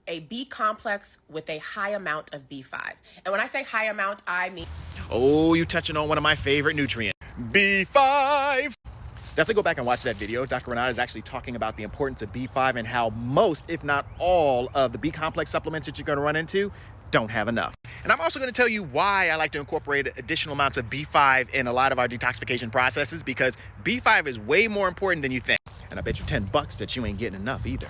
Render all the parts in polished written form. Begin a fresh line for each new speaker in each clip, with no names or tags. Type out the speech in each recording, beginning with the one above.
a B complex with a high amount of B5. And when I say high amount, I mean...
Oh, you touching on one of my favorite nutrients, B5. Definitely go back and watch that video. Dr. Renata is actually talking about the importance of B5 and how most, if not all, of the B complex supplements that you're going to run into don't have enough. And I'm also going to tell you why I like to incorporate additional amounts of B5 in a lot of our detoxification processes, because B5 is way more important than you think. And I bet you $10 that you ain't getting enough either.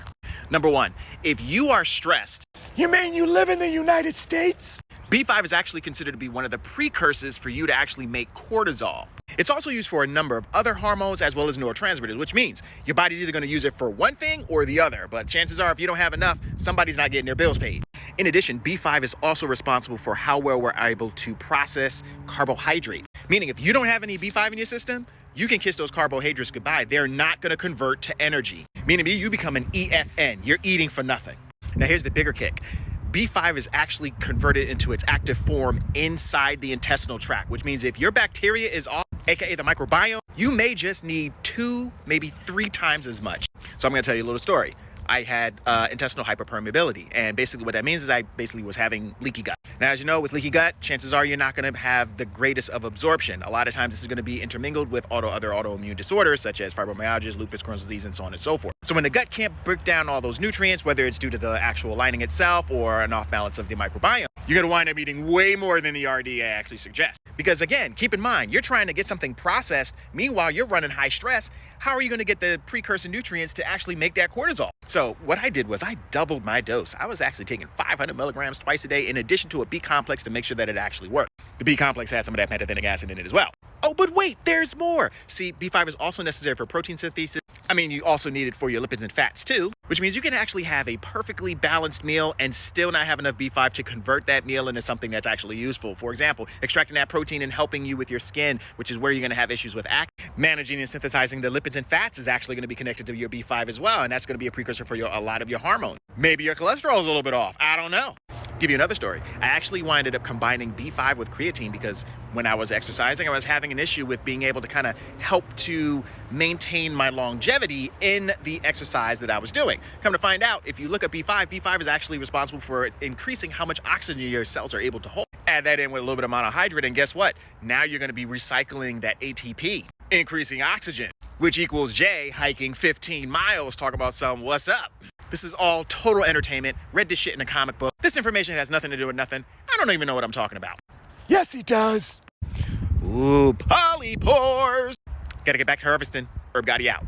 Number one, if you are stressed,
You mean you live in the United States?
B5 is actually considered to be one of the precursors for you to actually make cortisol. It's also used for a number of other hormones as well as neurotransmitters, which means your body's either going to use it for one thing or the other. But chances are, if you don't have enough, somebody's not getting their bills paid. In addition, B5 is also responsible for how well we're able to process carbohydrate. Meaning, if you don't have any B5 in your system, you can kiss those carbohydrates goodbye. They're not going to convert to energy. Meaning, you become an EFN. You're eating for nothing. Now, here's the bigger kick. B5 is actually converted into its active form inside the intestinal tract, which means if your bacteria is off, aka the microbiome, you may just need 2, maybe 3 times as much. So I'm going to tell you a little story. I had intestinal hyperpermeability, and basically what that means is I basically was having leaky gut. Now, as you know, with leaky gut, chances are you're not going to have the greatest of absorption. A lot of times this is going to be intermingled with other autoimmune disorders such as fibromyalgia, lupus, Crohn's disease, and so on and so forth. So when the gut can't break down all those nutrients, whether it's due to the actual lining itself or an off balance of the microbiome, you're going to wind up eating way more than the RDA actually suggests. Because again, keep in mind, you're trying to get something processed. Meanwhile, you're running high stress. How are you going to get the precursor nutrients to actually make that cortisol? So what I did was I doubled my dose. I was actually taking 500 milligrams twice a day in addition to a B complex to make sure that it actually worked. The B complex had some of that pantothenic acid in it as well. Oh, but wait, there's more. See, B5 is also necessary for protein synthesis. I mean, you also need it for your lipids and fats too, which means you can actually have a perfectly balanced meal and still not have enough B5 to convert that meal into something that's actually useful. For example, extracting that protein and helping you with your skin, which is where you're going to have issues with acne. Managing and synthesizing the lipids and fats is actually going to be connected to your B5 as well, and that's going to be a precursor for a lot of your hormones. Maybe your cholesterol is a little bit off. I don't know. Give you another story. I actually winded up combining B5 with creatine because when I was exercising, I was having an issue with being able to kind of help to maintain my longevity in the exercise that I was doing. Come to find out, if you look at B5, B5 is actually responsible for increasing how much oxygen your cells are able to hold. Add that in with a little bit of monohydrate, and guess what? Now you're going to be recycling that ATP, increasing oxygen, which equals Jay hiking 15 miles, talk about some what's up. This is all total entertainment. Read this shit in a comic book. This information has nothing to do with nothing. I don't even know what I'm talking about.
Yes, he does.
Ooh, polypores. Gotta get back to harvesting. Herb Gotti out.